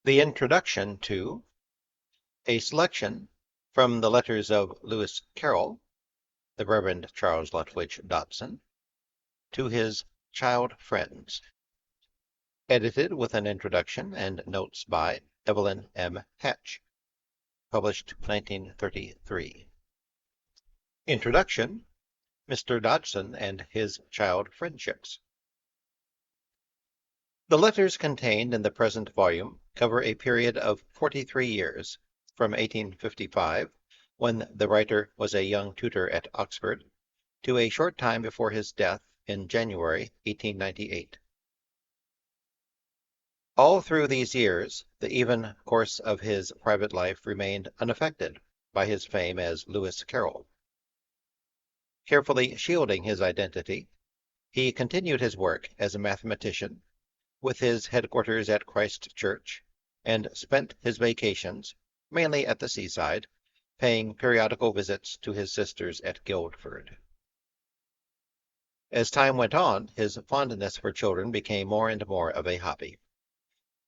The introduction to a selection from the letters of Lewis Carroll, the Reverend Charles Lutwidge Dodson, to his child friends, edited with an introduction and notes by Evelyn M. Hatch, published 1933. Introduction: Mr. Dodson and his child friendships. The letters contained in the present volume cover a period of 43 years, from 1855, when the writer was a young tutor at Oxford, to a short time before his death in January 1898. All through these years, the even course of his private life remained unaffected by his fame as Lewis Carroll. Carefully shielding his identity, he continued his work as a mathematician, with his headquarters at Christ Church, and spent his vacations, mainly at the seaside, paying periodical visits to his sisters at Guildford. As time went on, his fondness for children became more and more of a hobby.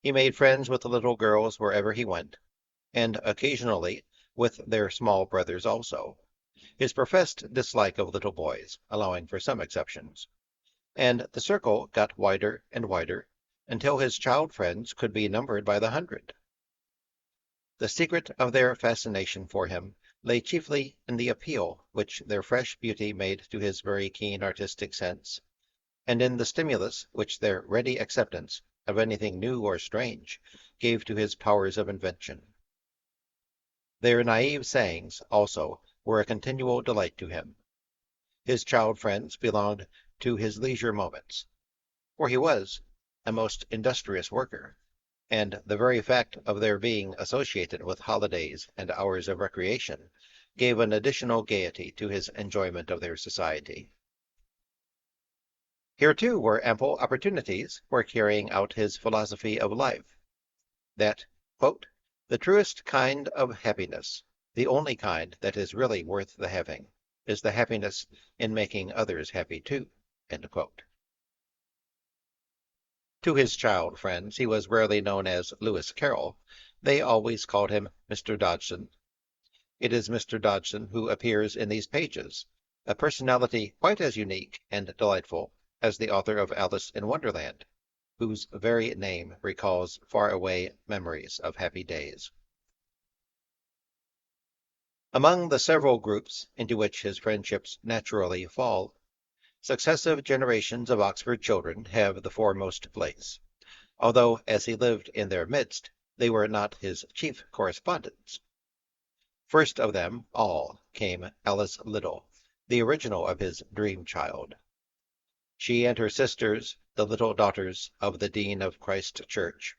He made friends with the little girls wherever he went, and occasionally with their small brothers also, his professed dislike of little boys allowing for some exceptions, and the circle got wider and wider, until his child friends could be numbered by the hundred. The secret of their fascination for him lay chiefly in the appeal which their fresh beauty made to his very keen artistic sense, and in the stimulus which their ready acceptance of anything new or strange gave to his powers of invention. Their naive sayings, also, were a continual delight to him. His child friends belonged to his leisure moments, for he was a most industrious worker, and the very fact of their being associated with holidays and hours of recreation gave an additional gaiety to his enjoyment of their society. Here, too, were ample opportunities for carrying out his philosophy of life, that, quote, "the truest kind of happiness, the only kind that is really worth the having, is the happiness in making others happy too," end quote. To his child friends he was rarely known as Lewis Carroll. They always called him Mr. Dodson. It is Mr. Dodson who appears in these pages, a personality quite as unique and delightful as the author of Alice in Wonderland, whose very name recalls far-away memories of happy days. Among the several groups into which his friendships naturally fall, successive generations of Oxford children have the foremost place, although as he lived in their midst, they were not his chief correspondents. First of them all came Alice Liddell, the original of his dream child. She and her sisters, the little daughters of the Dean of Christ Church,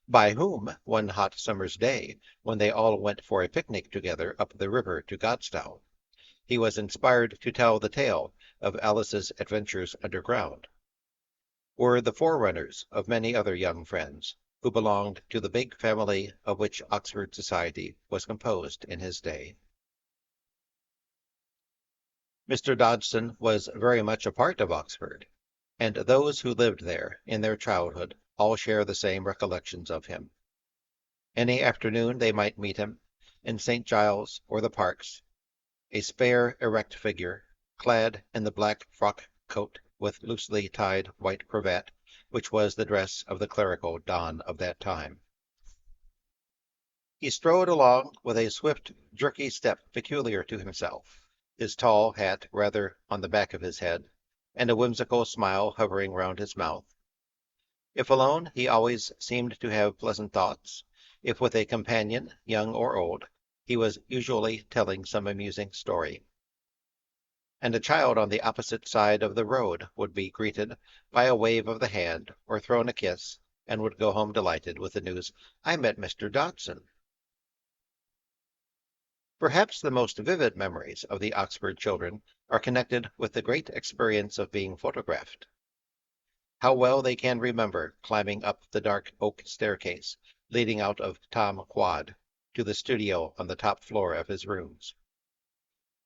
by whom, one hot summer's day, when they all went for a picnic together up the river to Godstow, he was inspired to tell the tale of Alice's adventures underground, were the forerunners of many other young friends who belonged to the big family of which Oxford society was composed in his day. Mr. Dodson was very much a part of Oxford, and those who lived there in their childhood all share the same recollections of him. Any afternoon they might meet him, in St. Giles or the Parks, a spare, erect figure, clad in the black frock coat with loosely tied white cravat, which was the dress of the clerical don of that time. He strode along with a swift, jerky step peculiar to himself, his tall hat rather on the back of his head, and a whimsical smile hovering round his mouth. If alone, he always seemed to have pleasant thoughts. If with a companion, young or old, he was usually telling some amusing story. And a child on the opposite side of the road would be greeted by a wave of the hand or thrown a kiss, and would go home delighted with the news, "I met Mr. Dodson." Perhaps the most vivid memories of the Oxford children are connected with the great experience of being photographed. How well they can remember climbing up the dark oak staircase leading out of Tom Quad to the studio on the top floor of his rooms.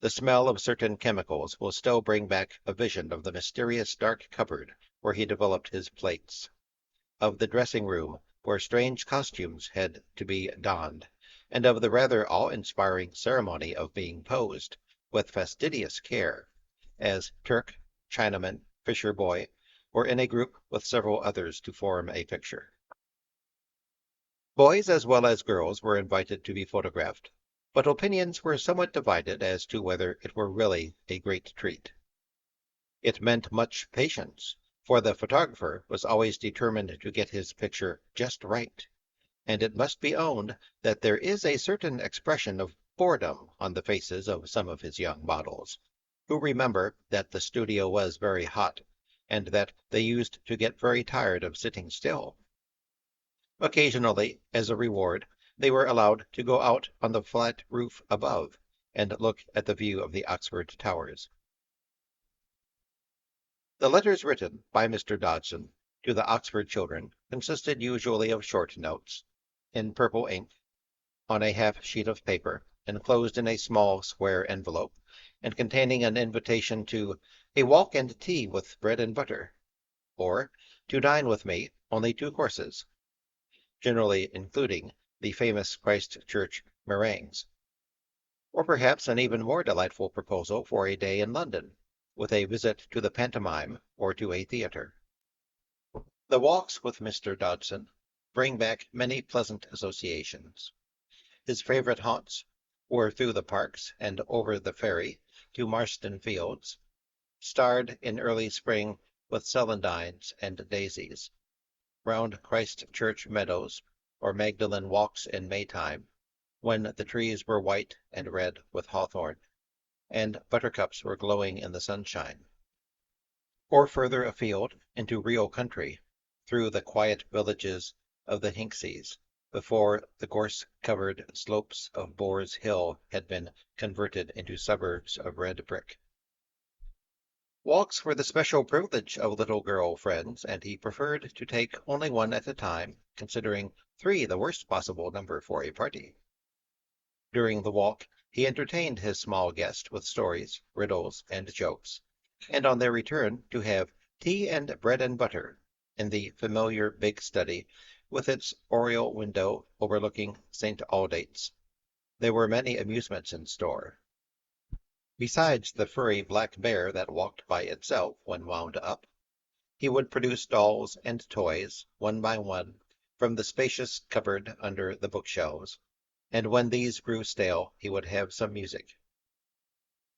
The smell of certain chemicals will still bring back a vision of the mysterious dark cupboard where he developed his plates, of the dressing room where strange costumes had to be donned, and of the rather awe-inspiring ceremony of being posed, with fastidious care, as Turk, Chinaman, fisher boy, or in a group with several others to form a picture. Boys as well as girls were invited to be photographed, but opinions were somewhat divided as to whether it were really a great treat. It meant much patience, for the photographer was always determined to get his picture just right, and it must be owned that there is a certain expression of boredom on the faces of some of his young models, who remember that the studio was very hot, and that they used to get very tired of sitting still. Occasionally, as a reward, they were allowed to go out on the flat roof above and look at the view of the Oxford Towers. The letters written by Mr. Dodgson to the Oxford children consisted usually of short notes, in purple ink, on a half sheet of paper, enclosed in a small square envelope, and containing an invitation to a walk and tea with bread and butter, or to dine with me, only 2 courses, generally including the famous Christ Church meringues, or perhaps an even more delightful proposal for a day in London, with a visit to the pantomime or to a theatre. The walks with Mr. Dodgson bring back many pleasant associations. His favorite haunts were through the parks and over the ferry to Marston Fields, starred in early spring with celandines and daisies, round Christ Church meadows, or Magdalen walks in Maytime, when the trees were white and red with hawthorn, and buttercups were glowing in the sunshine, or further afield into real country, through the quiet villages of the Hinkseys, before the gorse-covered slopes of Boar's Hill had been converted into suburbs of red brick. Walks were the special privilege of little girl friends, and he preferred to take only one at a time, considering 3 the worst possible number for a party. During the walk, he entertained his small guest with stories, riddles, and jokes, and on their return to have tea and bread and butter in the familiar big study with its oriel window overlooking St. Aldate's. There were many amusements in store. Besides the furry black bear that walked by itself when wound up, he would produce dolls and toys, one by one, from the spacious cupboard under the bookshelves, and when these grew stale he would have some music.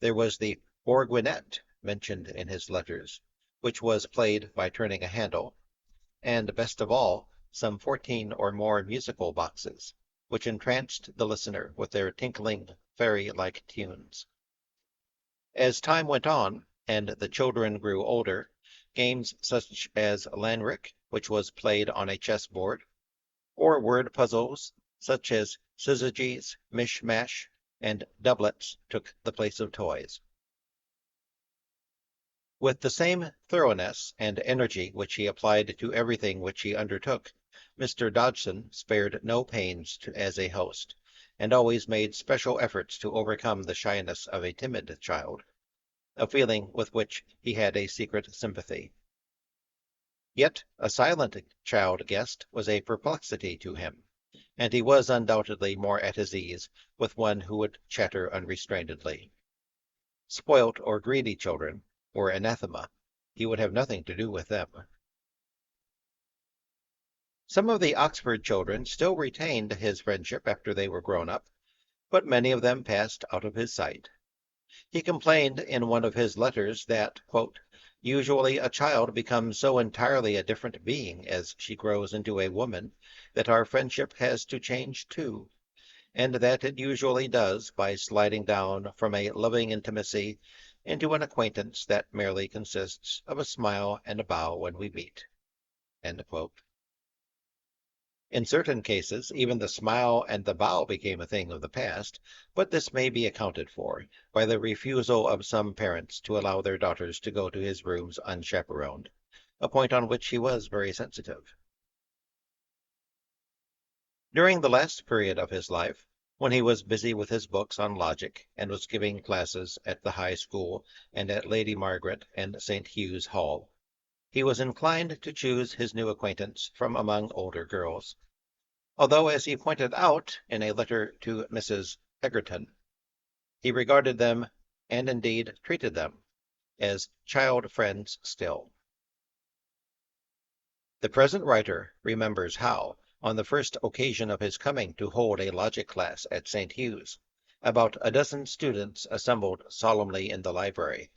There was the orguinette mentioned in his letters, which was played by turning a handle, and, best of all, some 14 or more musical boxes, which entranced the listener with their tinkling, fairy-like tunes. As time went on, and the children grew older, games such as Lanrick, which was played on a chessboard, or word puzzles such as syzygies, mish-mash, and doublets took the place of toys. With the same thoroughness and energy which he applied to everything which he undertook, Mr. Dodgson spared no pains as a host, and always made special efforts to overcome the shyness of a timid child, a feeling with which he had a secret sympathy. Yet a silent child guest was a perplexity to him, and he was undoubtedly more at his ease with one who would chatter unrestrainedly. Spoilt or greedy children were anathema. He would have nothing to do with them. Some of the Oxford children still retained his friendship after they were grown up, but many of them passed out of his sight. He complained in one of his letters that, quote, "Usually a child becomes so entirely a different being as she grows into a woman that our friendship has to change too, and that it usually does by sliding down from a loving intimacy into an acquaintance that merely consists of a smile and a bow when we meet." End quote. In certain cases, even the smile and the bow became a thing of the past, but this may be accounted for by the refusal of some parents to allow their daughters to go to his rooms unchaperoned, a point on which he was very sensitive. During the last period of his life, when he was busy with his books on logic and was giving classes at the High School and at Lady Margaret and St. Hugh's Hall, He was inclined to choose his new acquaintance from among older girls, although, as he pointed out in a letter to Mrs. Egerton, he regarded them, and indeed treated them, as child friends still. The present writer remembers how, on the first occasion of his coming to hold a logic class at St. Hugh's, about a dozen students assembled solemnly in the library,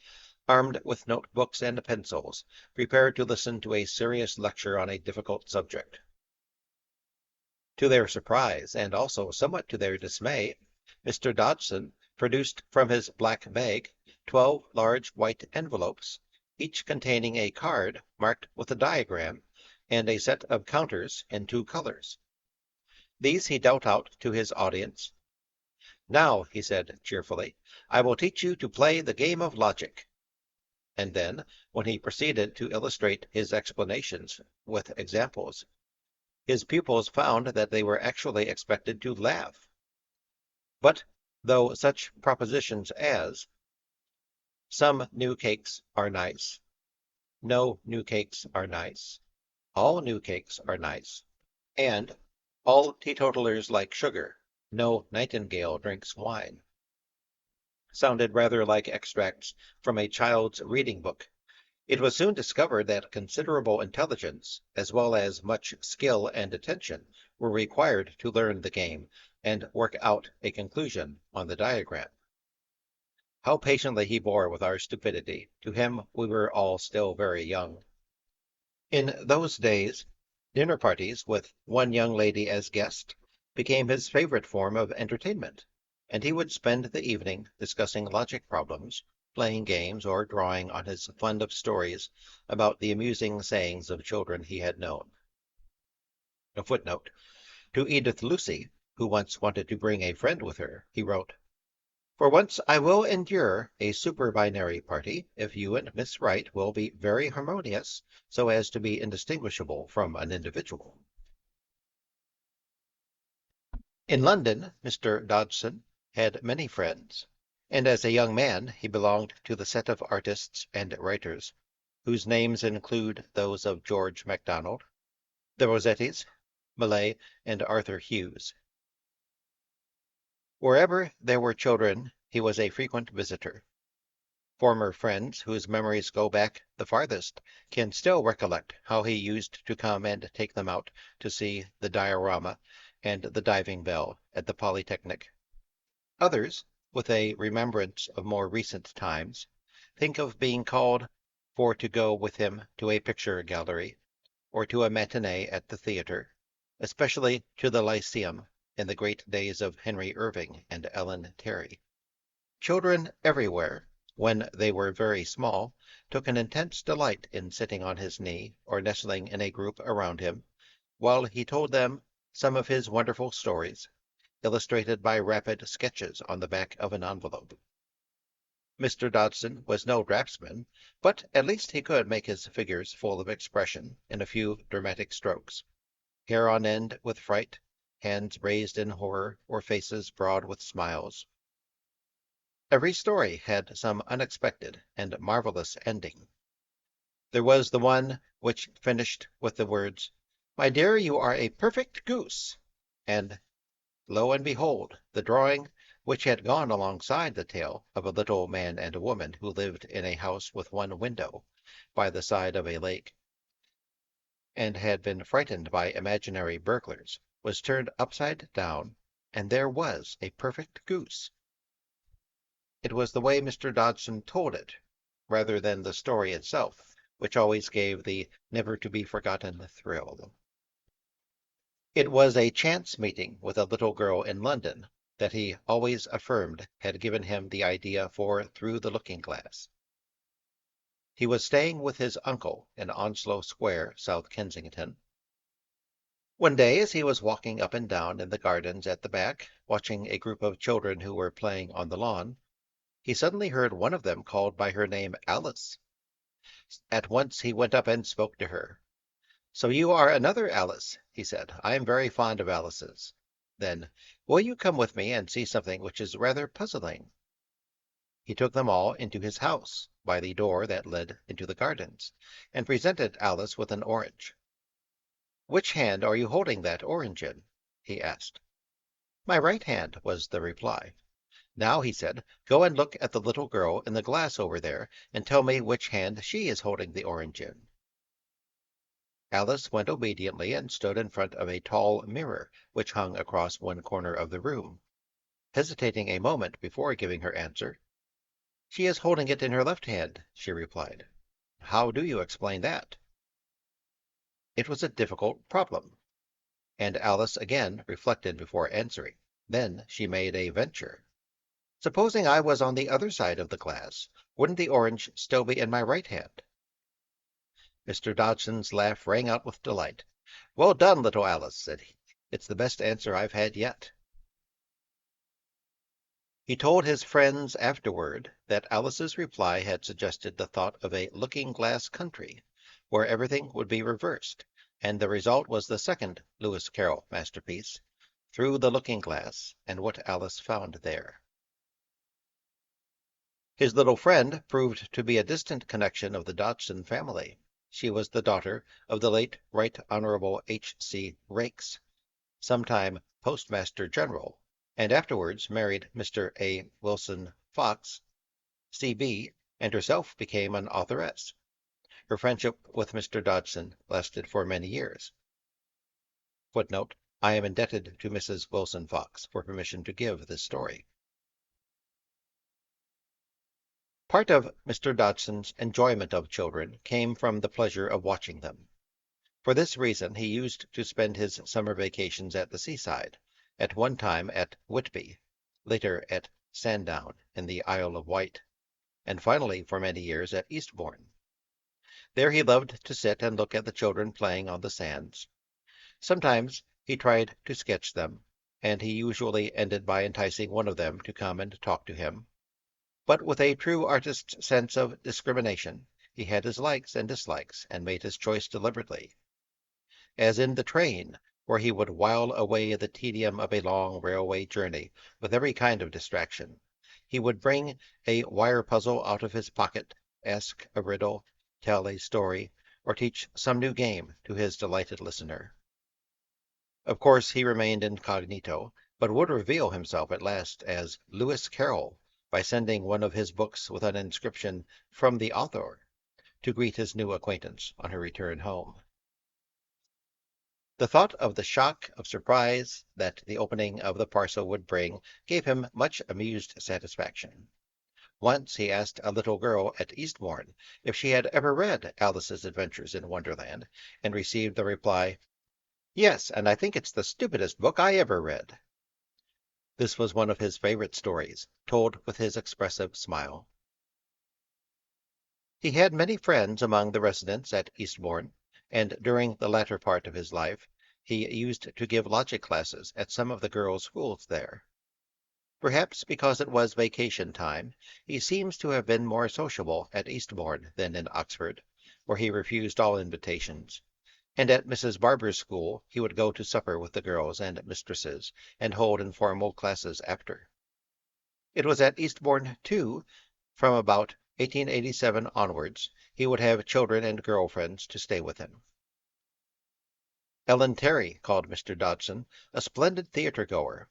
armed with notebooks and pencils, prepared to listen to a serious lecture on a difficult subject. To their surprise, and also somewhat to their dismay, Mr. Dodgson produced from his black bag 12 large white envelopes, each containing a card marked with a diagram and a set of counters in 2 colors. These he dealt out to his audience. "Now," he said cheerfully, "I will teach you to play the game of logic." And then, when he proceeded to illustrate his explanations with examples, his pupils found that they were actually expected to laugh. But though such propositions as "Some new cakes are nice," "No new cakes are nice," "All new cakes are nice," and "All teetotalers like sugar," "No nightingale drinks wine," sounded rather like extracts from a child's reading book, it was soon discovered that considerable intelligence, as well as much skill and attention, were required to learn the game and work out a conclusion on the diagram. How patiently he bore with our stupidity! To him we were all still very young. In those days, dinner parties, with one young lady as guest, became his favorite form of entertainment, and he would spend the evening discussing logic problems, playing games, or drawing on his fund of stories about the amusing sayings of children he had known. A footnote. To Edith Lucy, who once wanted to bring a friend with her, he wrote, "For once I will endure a superbinary party if you and Miss Wright will be very harmonious, so as to be indistinguishable from an individual." In London, Mr. Dodgson had many friends, and as a young man he belonged to the set of artists and writers whose names include those of George MacDonald, the Rossettis, Millais, and Arthur Hughes. Wherever there were children he was a frequent visitor. Former friends whose memories go back the farthest can still recollect how he used to come and take them out to see the diorama and the diving bell at the Polytechnic. Others, with a remembrance of more recent times, think of being called for to go with him to a picture gallery, or to a matinee at the theatre, especially to the Lyceum in the great days of Henry Irving and Ellen Terry. Children everywhere, when they were very small, took an intense delight in sitting on his knee, or nestling in a group around him, while he told them some of his wonderful stories, illustrated by rapid sketches on the back of an envelope. Mr. Dodgson was no draughtsman, but at least he could make his figures full of expression in a few dramatic strokes. Hair on end with fright, hands raised in horror, or faces broad with smiles. Every story had some unexpected and marvelous ending. There was the one which finished with the words, "My dear, you are a perfect goose," and lo and behold, the drawing, which had gone alongside the tale of a little man and a woman who lived in a house with one window, by the side of a lake, and had been frightened by imaginary burglars, was turned upside down, and there was a perfect goose. It was the way Mr. Dodgson told it, rather than the story itself, which always gave the never-to-be-forgotten thrill. It was a chance meeting with a little girl in London that he always affirmed had given him the idea for Through the Looking-Glass. He was staying with his uncle in Onslow Square, South Kensington. One day, as he was walking up and down in the gardens at the back, watching a group of children who were playing on the lawn, he suddenly heard one of them called by her name Alice. At once he went up and spoke to her. "So you are another Alice," he said. "I am very fond of Alices." Then, "Will you come with me and see something which is rather puzzling?" He took them all into his house by the door that led into the gardens, and presented Alice with an orange. "Which hand are you holding that orange in?" he asked. "My right hand," was the reply. "Now," he said, "go and look at the little girl in the glass over there, and tell me which hand she is holding the orange in." Alice went obediently and stood in front of a tall mirror which hung across one corner of the room. Hesitating a moment before giving her answer, "She is holding it in her left hand," she replied. "How do you explain that?" It was a difficult problem, and Alice again reflected before answering. Then she made a venture. "Supposing I was on the other side of the glass, wouldn't the orange still be in my right hand?" Mr. Dodson's laugh rang out with delight. "Well done, little Alice," said he. "It's the best answer I've had yet." He told his friends afterward that Alice's reply had suggested the thought of a looking-glass country, where everything would be reversed, and the result was the second Lewis Carroll masterpiece, Through the Looking-Glass, and what Alice found there. His little friend proved to be a distant connection of the Dodson family. She was the daughter of the late Right Honorable H.C. Raikes, sometime Postmaster General, and afterwards married Mr. A. Wilson Fox, C.B., and herself became an authoress. Her friendship with Mr. Dodson lasted for many years. Footnote: I am indebted to Mrs. Wilson Fox for permission to give this story. Part of Mr. Dodson's enjoyment of children came from the pleasure of watching them. For this reason he used to spend his summer vacations at the seaside, at one time at Whitby, later at Sandown in the Isle of Wight, and finally for many years at Eastbourne. There he loved to sit and look at the children playing on the sands. Sometimes he tried to sketch them, and he usually ended by enticing one of them to come and talk to him. But with a true artist's sense of discrimination, he had his likes and dislikes, and made his choice deliberately. As in the train, where he would while away the tedium of a long railway journey with every kind of distraction, he would bring a wire puzzle out of his pocket, ask a riddle, tell a story, or teach some new game to his delighted listener. Of course he remained incognito, but would reveal himself at last as Lewis Carroll by sending one of his books with an inscription "From the author" to greet his new acquaintance on her return home. The thought of the shock of surprise that the opening of the parcel would bring gave him much amused satisfaction. Once he asked a little girl at Eastbourne if she had ever read Alice's Adventures in Wonderland, and received the reply, "Yes, and I think it's the stupidest book I ever read." This was one of his favorite stories, told with his expressive smile. He had many friends among the residents at Eastbourne, and during the latter part of his life he used to give logic classes at some of the girls' schools there. Perhaps because it was vacation time, he seems to have been more sociable at Eastbourne than in Oxford, where he refused all invitations, and at Mrs. Barber's school he would go to supper with the girls and mistresses, and hold informal classes after. It was at Eastbourne, too, from about 1887 onwards, he would have children and girl friends to stay with him. Ellen Terry called Mr. Dodson a splendid theatre-goer,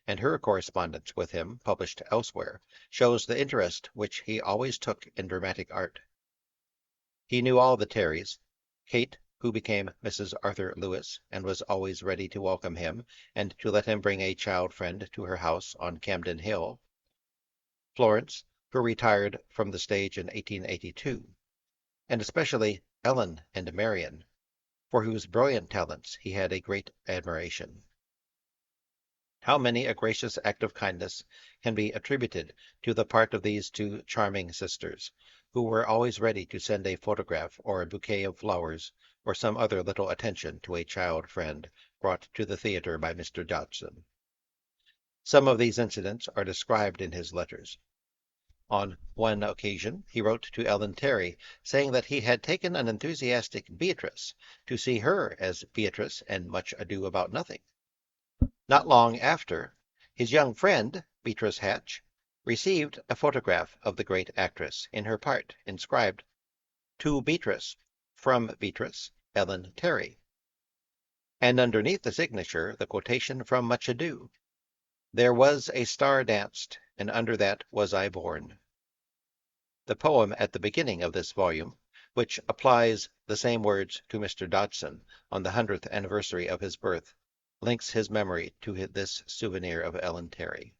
and her correspondence with him, published elsewhere, shows the interest which he always took in dramatic art. He knew all the Terrys, Kate, who became Mrs. Arthur Lewis, and was always ready to welcome him, and to let him bring a child friend to her house on Camden Hill; Florence, who retired from the stage in 1882, and especially Ellen and Marion, for whose brilliant talents he had a great admiration. How many a gracious act of kindness can be attributed to the part of these two charming sisters, who were always ready to send a photograph or a bouquet of flowers or some other little attention to a child friend brought to the theatre by Mr. Dodson. Some of these incidents are described in his letters. On one occasion he wrote to Ellen Terry, saying that he had taken an enthusiastic Beatrice to see her as Beatrice and Much Ado About Nothing. Not long after, his young friend, Beatrice Hatch, received a photograph of the great actress in her part, inscribed, "To Beatrice, from Beatrice, Ellen Terry," and underneath the signature the quotation from Much Ado, "There was a star danced, and under that was I born." The poem at the beginning of this volume, which applies the same words to Mr. Dodson on the 100th anniversary of his birth, links his memory to this souvenir of Ellen Terry.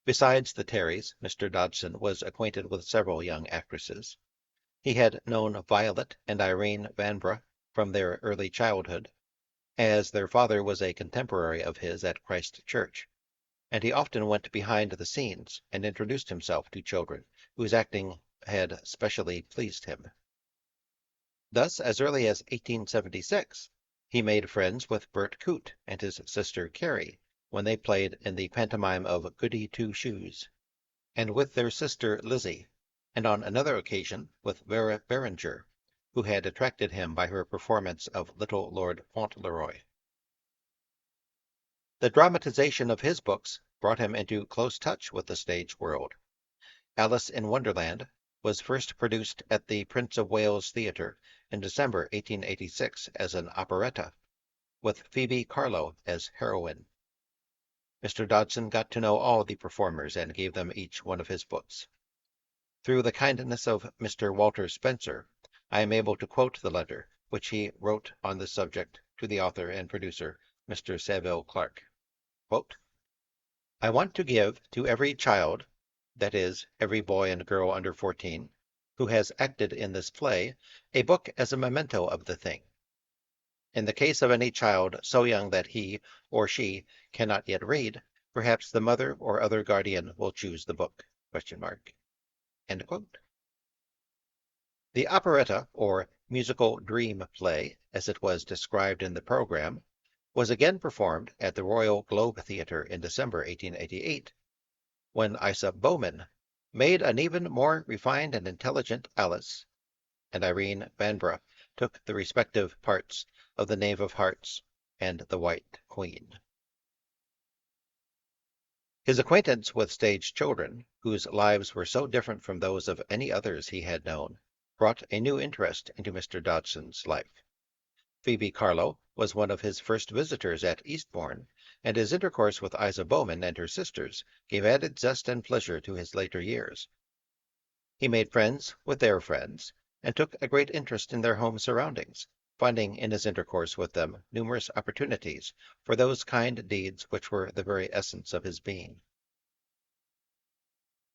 Besides the Terrys, Mr. Dodson was acquainted with several young actresses. He had known Violet and Irene Vanbrugh from their early childhood, as their father was a contemporary of his at Christ Church, and he often went behind the scenes and introduced himself to children whose acting had specially pleased him. Thus, as early as 1876, he made friends with Bert Coote and his sister Carrie when they played in the pantomime of Goody Two Shoes, and with their sister Lizzie, and on another occasion with Vera Beringer, who had attracted him by her performance of Little Lord Fauntleroy. The dramatization of his books brought him into close touch with the stage world. Alice in Wonderland was first produced at the Prince of Wales Theatre in December 1886 as an operetta, with Phoebe Carroll as heroine. Mr. Dodson got to know all the performers and gave them each one of his books. Through the kindness of Mr. Walter Spencer, I am able to quote the letter which he wrote on this subject to the author and producer, Mr. Saville Clarke. Quote, "I want to give to every child, that is, every boy and girl under 14, who has acted in this play, a book as a memento of the thing. In the case of any child so young that he or she cannot yet read, perhaps the mother or other guardian will choose the book." End quote. The operetta, or musical dream play, as it was described in the program, was again performed at the Royal Globe Theatre in December 1888, when Isa Bowman made an even more refined and intelligent Alice, and Irene Vanbrugh took the respective parts of the Knave of Hearts and the White Queen. His acquaintance with stage children, whose lives were so different from those of any others he had known, brought a new interest into Mr. Dodson's life. Phoebe Carroll was one of his first visitors at Eastbourne, and his intercourse with Isa Bowman and her sisters gave added zest and pleasure to his later years. He made friends with their friends, and took a great interest in their home surroundings, finding in his intercourse with them numerous opportunities for those kind deeds which were the very essence of his being.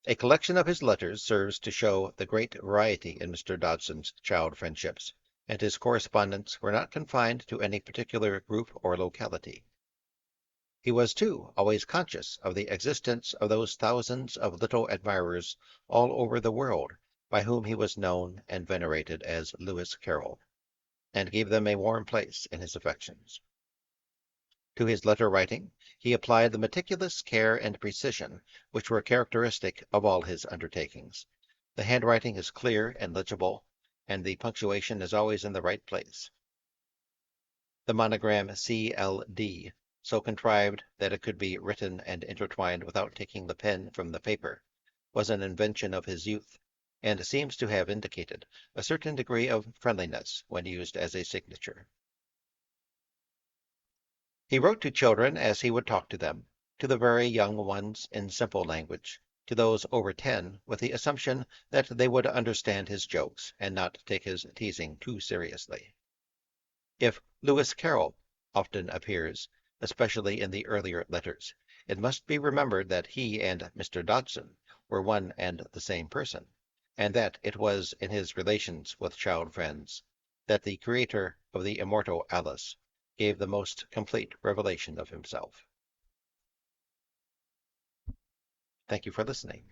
A collection of his letters serves to show the great variety in Mr. Dodson's child friendships, and his correspondence were not confined to any particular group or locality. He was, too, always conscious of the existence of those thousands of little admirers all over the world by whom he was known and venerated as Lewis Carroll, and gave them a warm place in his affections. To his letter writing he applied the meticulous care and precision which were characteristic of all his undertakings. The handwriting is clear and legible, and the punctuation is always in the right place. The monogram C.L.D., so contrived that it could be written and intertwined without taking the pen from the paper, was an invention of his youth, and seems to have indicated a certain degree of friendliness when used as a signature. He wrote to children as he would talk to them, to the very young ones in simple language, to those over 10 with the assumption that they would understand his jokes and not take his teasing too seriously. If Lewis Carroll often appears, especially in the earlier letters, it must be remembered that he and Mr. Dodson were one and the same person, and that it was in his relations with child friends that the creator of the immortal Alice gave the most complete revelation of himself. Thank you for listening.